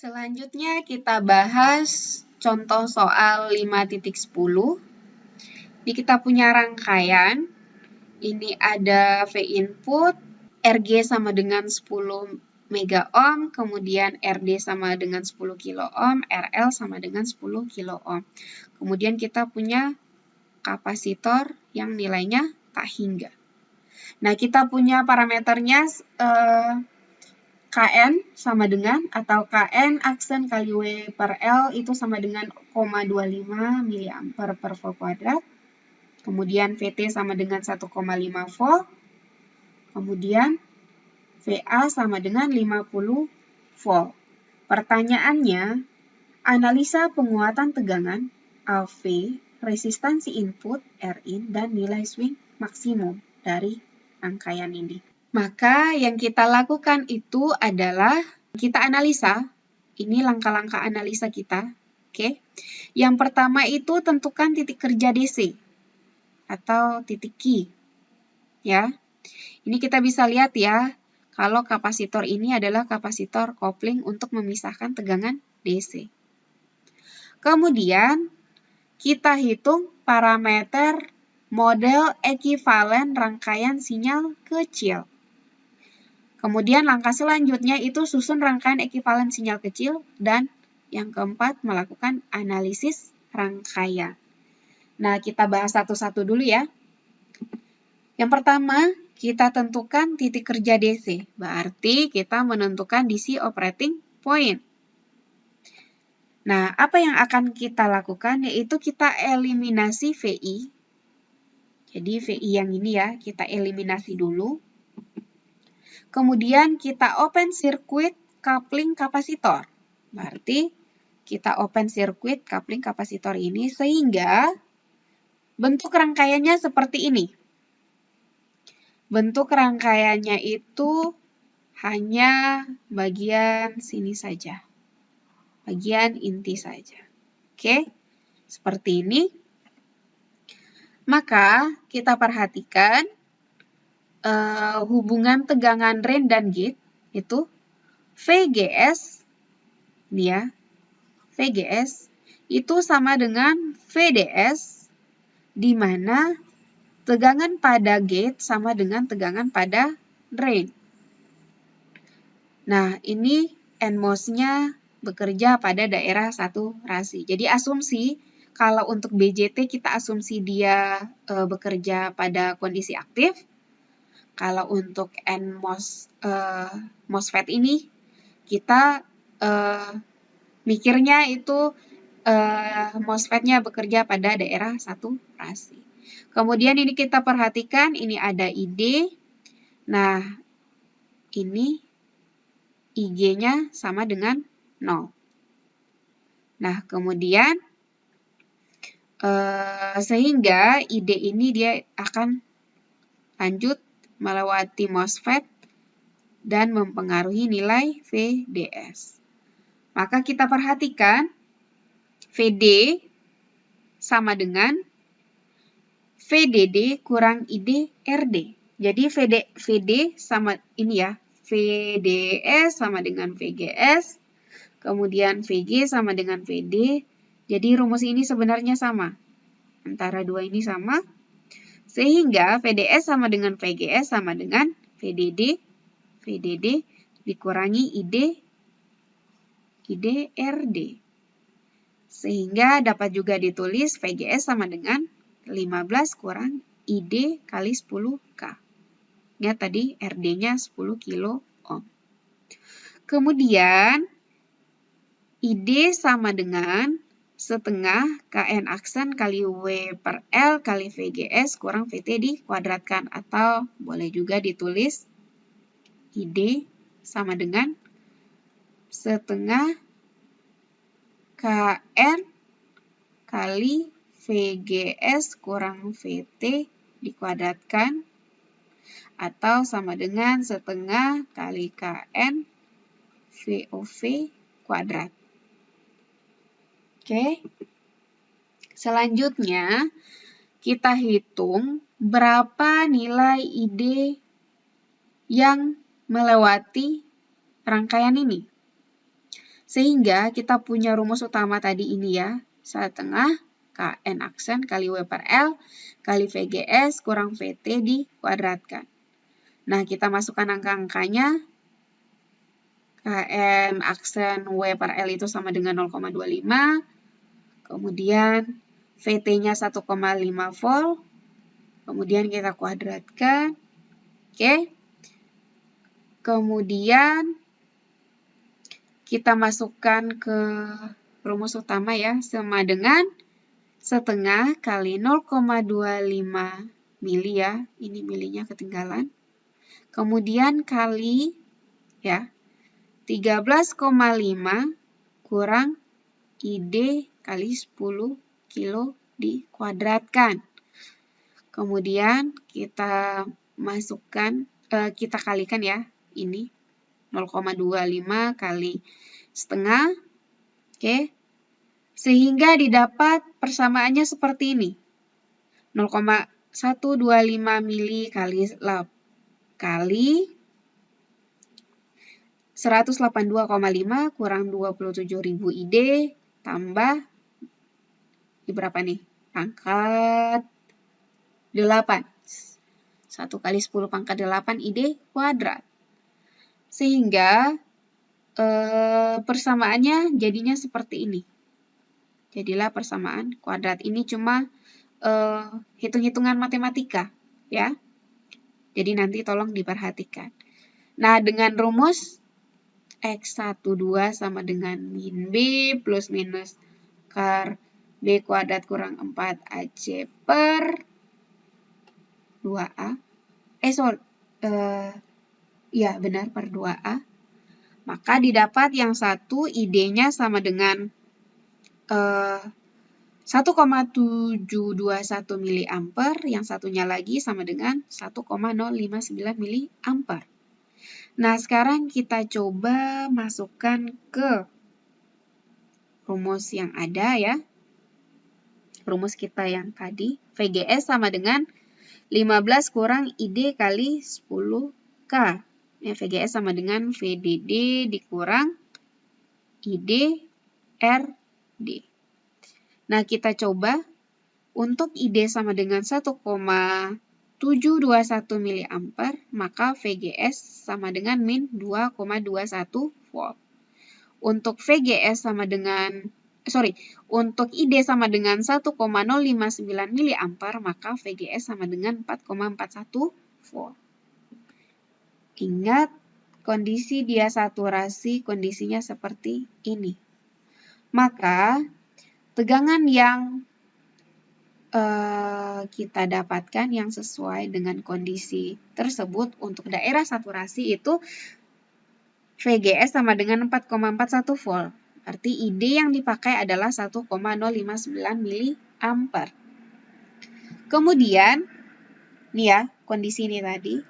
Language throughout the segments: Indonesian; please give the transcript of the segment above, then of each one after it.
Selanjutnya kita bahas contoh soal 5.10. Ini kita punya rangkaian. Ini ada V input, RG sama dengan 10 mega ohm, kemudian RD sama dengan 10 kilo ohm, RL sama dengan 10 kilo ohm. Kemudian kita punya kapasitor yang nilainya tak hingga. Nah, kita punya parameternya Kn sama dengan, atau Kn aksen kali W per L itu sama dengan 0,25 mA per volt kuadrat. Kemudian Vt sama dengan 1,5 volt. Kemudian Va sama dengan 50 volt. Pertanyaannya, analisa penguatan tegangan AV, resistansi input Rin, dan nilai swing maksimum dari rangkaian ini. Maka yang kita lakukan itu adalah kita analisa. Ini langkah-langkah analisa kita. Oke. Yang pertama itu tentukan titik kerja DC atau titik Q. Ya. Ini kita bisa lihat ya, kalau kapasitor ini adalah kapasitor kopling untuk memisahkan tegangan DC. Kemudian kita hitung parameter model ekivalen rangkaian sinyal kecil. Kemudian langkah selanjutnya itu susun rangkaian ekivalen sinyal kecil, dan yang keempat melakukan analisis rangkaian. Nah, kita bahas satu-satu dulu ya. Yang pertama, kita tentukan titik kerja DC, berarti kita menentukan DC operating point. Nah, apa yang akan kita lakukan yaitu kita eliminasi VI. Jadi VI yang ini ya, kita eliminasi dulu. Kemudian kita open circuit coupling kapasitor. Berarti kita open circuit coupling kapasitor ini sehingga bentuk rangkaiannya seperti ini. Bentuk rangkaiannya itu hanya bagian sini saja. Bagian inti saja. Oke, seperti ini. Maka kita perhatikan hubungan tegangan drain dan gate itu VGS, ini ya, VGS itu sama dengan VDS, di mana tegangan pada gate sama dengan tegangan pada drain. Nah, ini NMOS-nya bekerja pada daerah saturasi. Jadi asumsi kalau untuk BJT kita asumsi dia bekerja pada kondisi aktif. Kalau untuk NMOS MOSFET ini kita mikirnya itu MOSFET-nya bekerja pada daerah saturasi. Kemudian ini kita perhatikan, ini ada ID. Nah, ini IG-nya sama dengan 0. Nah, kemudian sehingga ID ini dia akan lanjut melewati MOSFET dan mempengaruhi nilai VDS. Maka kita perhatikan VD sama dengan VDD kurang ID RD. Jadi VD sama ini ya, VDS sama dengan VGS, kemudian VG sama dengan VD. Jadi rumus ini sebenarnya sama. Antara dua ini sama. Sehingga VDS sama dengan VGS sama dengan VDD dikurangi ID RD. Sehingga dapat juga ditulis VGS sama dengan 15 kurang ID kali 10K. Ya, tadi RD-nya 10 kilo ohm. Kemudian ID sama dengan setengah Kn aksen kali W per L kali VGS kurang VT dikuadratkan. Atau boleh juga ditulis ID sama dengan setengah Kn kali VGS kurang VT dikuadratkan. Atau sama dengan setengah kali Kn VOV kuadrat. Oke. Selanjutnya, kita hitung berapa nilai ID yang melewati rangkaian ini. Sehingga kita punya rumus utama tadi ini ya, setengah Kn aksen kali W per L kali VGS kurang VT dikuadratkan. Nah, kita masukkan angka-angkanya. Kn aksen W per L itu sama dengan 0,25. Kemudian VT-nya 1,5 volt. Kemudian kita kuadratkan. Oke. Kemudian kita masukkan ke rumus utama ya, sama dengan setengah kali 0,25 mili ya, ini milinya ketinggalan. Kemudian kali ya 13,5 kurang ID kali 10 kilo dikuadratkan. Kemudian kita masukkan, kita kalikan ya, ini 0,25 kali setengah, oke. Sehingga didapat persamaannya seperti ini. 0,125 mili kali 182,5 kurang 27.000 ID tambah berapa nih? Pangkat 8. 1 kali 10 pangkat 8 ID kuadrat. Sehingga persamaannya jadinya seperti ini. Jadilah persamaan kuadrat. Ini cuma hitung-hitungan matematika ya. Jadi nanti tolong diperhatikan. Nah, dengan rumus X12 sama dengan min B plus minus kar B kuadrat kurang 4AC per 2A. Ya benar, per 2A. Maka didapat yang satu ID-nya sama dengan 1,721 mA, yang satunya lagi sama dengan 1,059 mA. Nah, sekarang kita coba masukkan ke rumus yang ada ya. Rumus kita yang tadi, VGS sama dengan 15 kurang ID kali 10K. Ya, VGS sama dengan VDD dikurang ID RD. Nah, kita coba untuk ID sama dengan 1,721 mA, maka VGS sama dengan min 2,21 volt. Untuk VGS sama dengan, untuk ID sama dengan 1,059 mA, maka VGS sama dengan 4,41 volt. Ingat, kondisi dia saturasi kondisinya seperti ini. Maka, tegangan yang kita dapatkan yang sesuai dengan kondisi tersebut untuk daerah saturasi itu VGS sama dengan 4,41 volt. Arti ID yang dipakai adalah 1,059 mA. Kemudian, nih ya, kondisi ini tadi.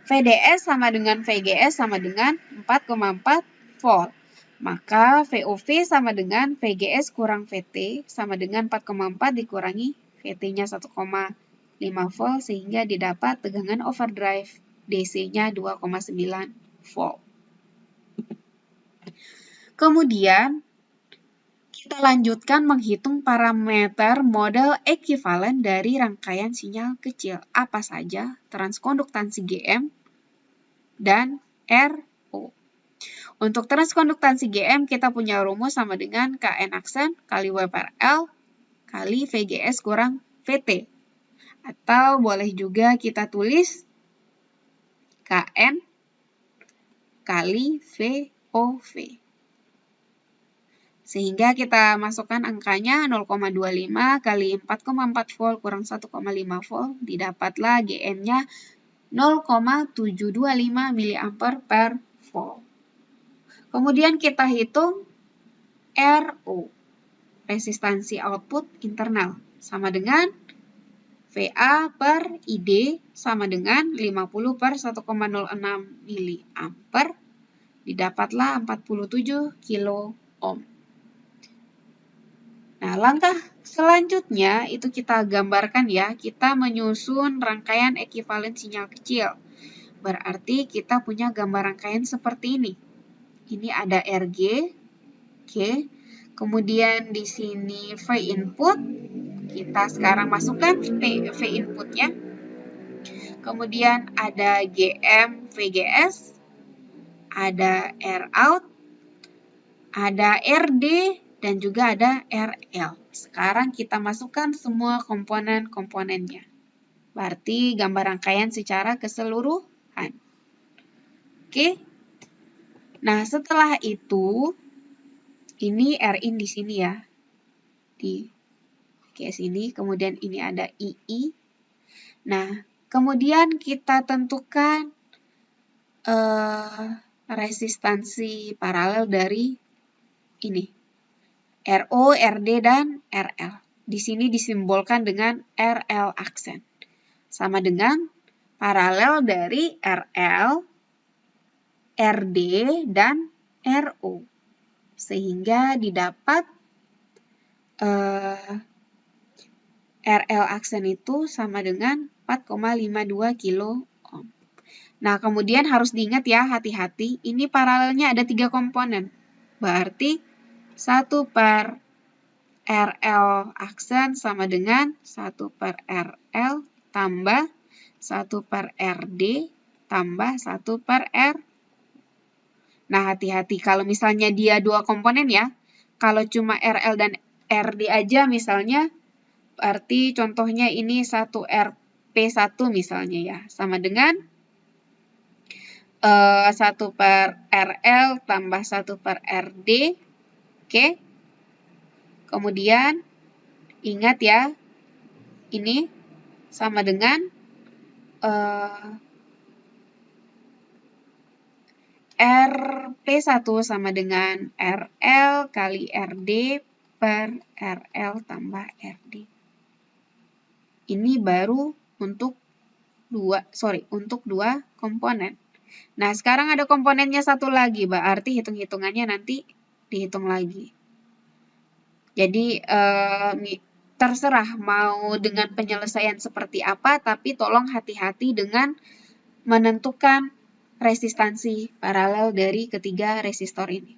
VDS sama dengan VGS sama dengan 4,4 volt. Maka VOV sama dengan VGS kurang VT sama dengan 4,4 dikurangi VT-nya 1,5 volt sehingga didapat tegangan overdrive DC-nya 2,9 volt. Kemudian kita lanjutkan menghitung parameter model ekuivalen dari rangkaian sinyal kecil. Apa saja? Transkonduktansi GM dan RO. Untuk transkonduktansi GM kita punya rumus sama dengan Kn aksen kali W per L kali VGS kurang VT. Atau boleh juga kita tulis Kn kali VOV. Sehingga kita masukkan angkanya 0,25 kali 4,4 volt kurang 1,5 volt. Didapatlah GM-nya 0,725 mA per volt. Kemudian kita hitung RO, resistansi output internal, sama dengan VA per ID sama dengan 50 per 1,06 mA. Didapatlah 47 kilo ohm. Nah, langkah selanjutnya itu kita gambarkan ya, kita menyusun rangkaian ekuivalen sinyal kecil. Berarti kita punya gambar rangkaian seperti ini. Ini ada RG, Oke. Kemudian di sini V input, kita sekarang masukkan V inputnya. Kemudian ada GM VGS, ada R out, ada RD, dan juga ada RL. Sekarang kita masukkan semua komponen-komponennya. Berarti gambar rangkaian secara keseluruhan. Oke. Nah, setelah itu, ini Rin di sini ya. Di sini, kemudian ini ada II. Nah, kemudian kita tentukan resistansi paralel dari ini. RO, RD, dan RL. Di sini disimbolkan dengan RL aksen. Sama dengan paralel dari RL, RD, dan RO. Sehingga didapat RL aksen itu sama dengan 4,52 kilo ohm. Nah, kemudian harus diingat ya, hati-hati, ini paralelnya ada 3 komponen. Berarti 1 per RL aksen sama dengan 1 per RL tambah 1 per RD tambah 1 per R. Nah, hati-hati kalau misalnya dia 2 komponen ya. Kalau cuma RL dan RD aja misalnya, berarti contohnya ini 1 RP1 misalnya ya. Sama dengan 1 per RL tambah 1 per RD. Oke. Kemudian ingat ya, ini sama dengan RP1 sama dengan RL kali RD per RL tambah RD. Ini baru untuk dua komponen. Nah, sekarang ada komponennya satu lagi, berarti hitung-hitungannya nanti dihitung lagi. Jadi, terserah mau dengan penyelesaian seperti apa, tapi tolong hati-hati dengan menentukan resistansi paralel dari ketiga resistor ini.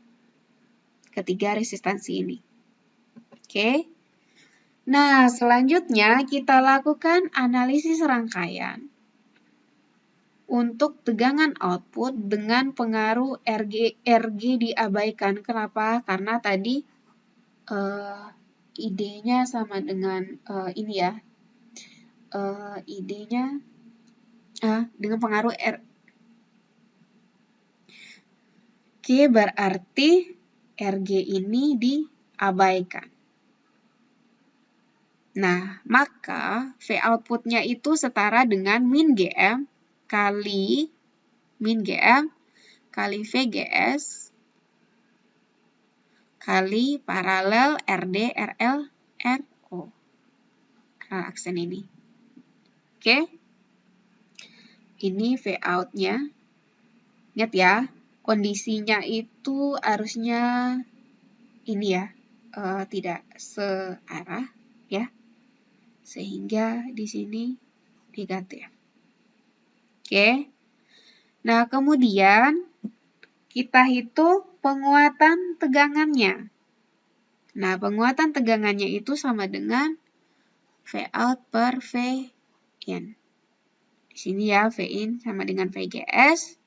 Ketiga resistansi ini. Oke. Nah, selanjutnya kita lakukan analisis rangkaian untuk tegangan output dengan pengaruh RG diabaikan. Kenapa? Karena tadi ID-nya sama dengan ini ya. ID-nya dengan pengaruh R. Oke, berarti RG ini diabaikan. Nah, maka V output-nya itu setara dengan min GM kali VGS kali paralel RD, RL, RO. Aksen ini. Oke. Ini V out-nya. Ingat ya, kondisinya itu harusnya ini ya, tidak searah ya. Sehingga di sini negatif. Oke. Nah, kemudian kita hitung penguatan tegangannya. Nah, penguatan tegangannya itu sama dengan V out per V in. Di sini ya, V in sama dengan VGS,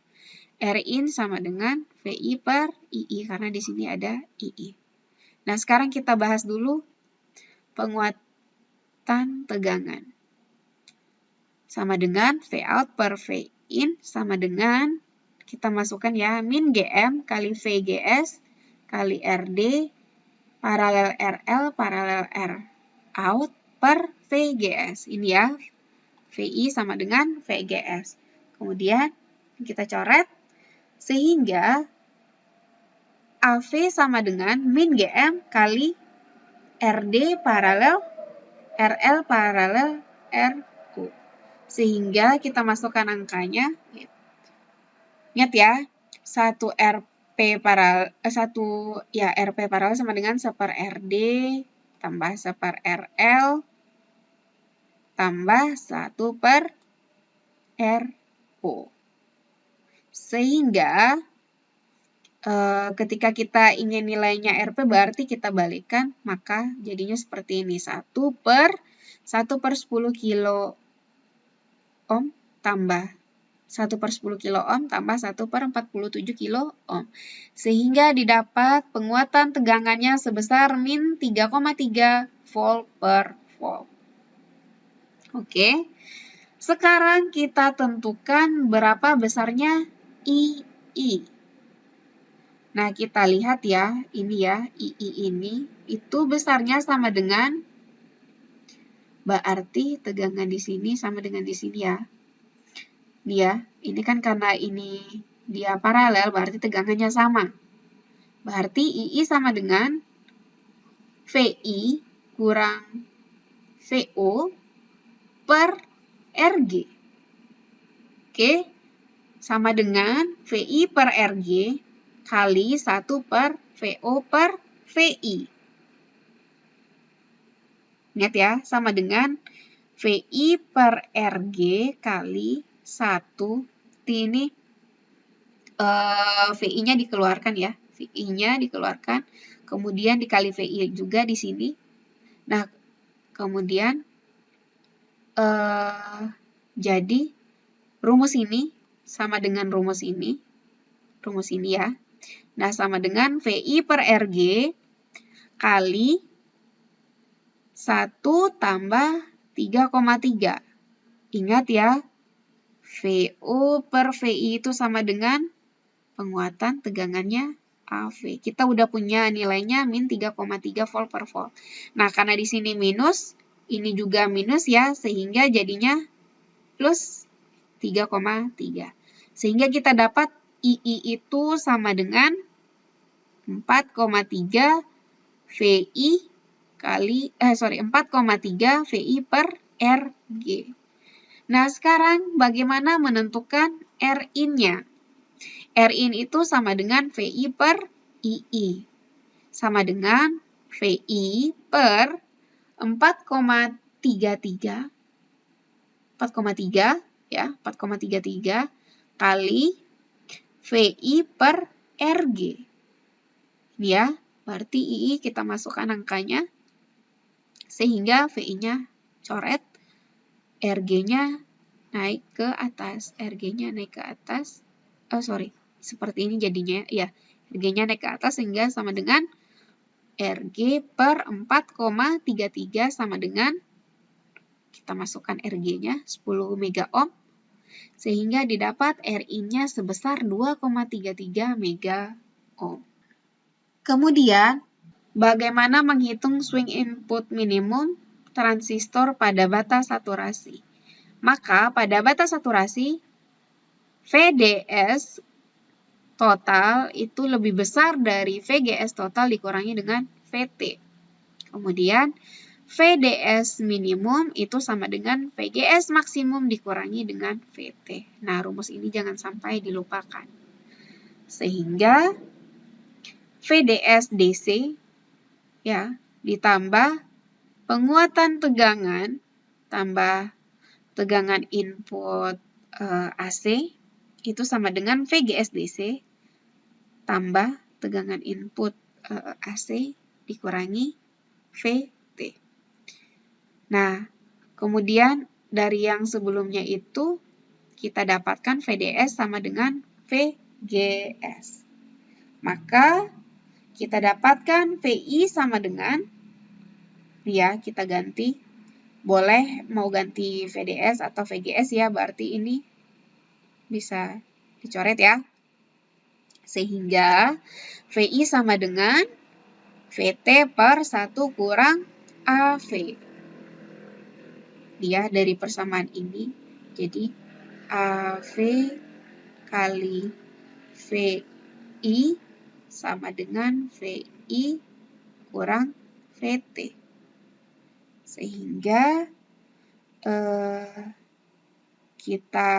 R in sama dengan VI per II, karena di sini ada II. Nah, sekarang kita bahas dulu penguatan tegangan. Sama dengan V out per V in sama dengan, kita masukkan ya, min GM kali VGS kali RD paralel RL paralel R out per VGS. Ini ya, VI sama dengan VGS. Kemudian kita coret sehingga AV sama dengan min GM kali RD paralel RL paralel RQ. Sehingga kita masukkan angkanya. Ingat ya, 1 RP paralel sama dengan 1 per RD tambah 1 per RL tambah 1 per RO. Sehingga ketika kita ingin nilainya Rp berarti kita balikkan, maka jadinya seperti ini. 1/10 kilo ohm tambah 1/10 kilo ohm tambah 1/47 kilo ohm. Sehingga didapat penguatan tegangannya sebesar min 3,3 volt per volt. Oke. Sekarang kita tentukan berapa besarnya II. Nah, kita lihat ya, ini ya, II ini, itu besarnya sama dengan, berarti tegangan di sini sama dengan di sini ya. Ini ya, ini kan karena ini dia paralel, berarti tegangannya sama. Berarti II sama dengan VI kurang VO per RG. Oke, sama dengan VI per RG kali 1 per VO per VI. Ingat ya, sama dengan VI per RG kali 1, ini VI-nya dikeluarkan ya, VI-nya dikeluarkan, kemudian dikali VI juga di sini. Nah, kemudian jadi rumus ini sama dengan rumus ini ya. Nah, sama dengan VI per RG kali 1 tambah 3,3. Ingat ya, VO per VI itu sama dengan penguatan tegangannya AV. Kita udah punya nilainya min 3,3 volt per volt. Nah, karena di sini minus, ini juga minus ya, sehingga jadinya plus 3,3. Sehingga kita dapat II itu sama dengan 4,3 VI kali 4,3 VI per RG. Nah, sekarang bagaimana menentukan Rin-nya? Rin itu sama dengan VI per II. Sama dengan VI per 4,33 ya, 4,33 kali VI per RG. Ini ya, berarti II kita masukkan angkanya, sehingga VI-nya coret, RG-nya naik ke atas. RG-nya naik ke atas. Seperti ini jadinya, ya. RG-nya naik ke atas sehingga sama dengan RG per 4,33 sama dengan, kita masukkan RG-nya 10 mega ohm, sehingga didapat Rin-nya sebesar 2,33 mega ohm. Kemudian, bagaimana menghitung swing input minimum transistor pada batas saturasi? Maka pada batas saturasi, VDS total itu lebih besar dari VGS total dikurangi dengan VT. Kemudian, VDS minimum itu sama dengan VGS maksimum dikurangi dengan VT. Nah, rumus ini jangan sampai dilupakan. Sehingga VDS DC ya ditambah penguatan tegangan tambah tegangan input AC itu sama dengan VGS DC tambah tegangan input AC dikurangi VT. Nah, kemudian dari yang sebelumnya itu kita dapatkan VDS sama dengan VGS. Maka kita dapatkan VI sama dengan, ya kita ganti, boleh mau ganti VDS atau VGS ya, berarti ini bisa dicoret ya. Sehingga VI sama dengan VT per 1 kurang AV. Dia dari persamaan ini, jadi AV kali VI sama dengan VI kurang VT. Sehingga kita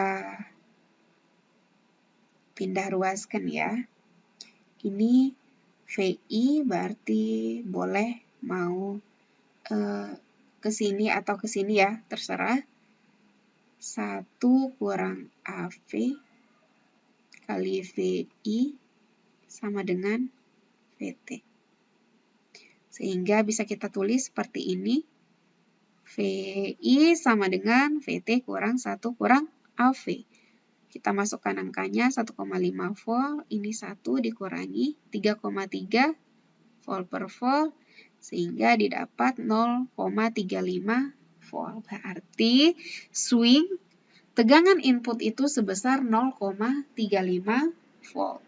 pindah ruaskan ya. Ini VI berarti boleh mau ke sini atau ke sini ya, terserah. 1 kurang AV kali VI sama dengan VT. Sehingga bisa kita tulis seperti ini. VI sama dengan VT kurang 1 kurang AV. Kita masukkan angkanya 1,5 volt, ini 1 dikurangi 3,3 volt per volt, sehingga didapat 0,35 volt. Berarti swing tegangan input itu sebesar 0,35 volt.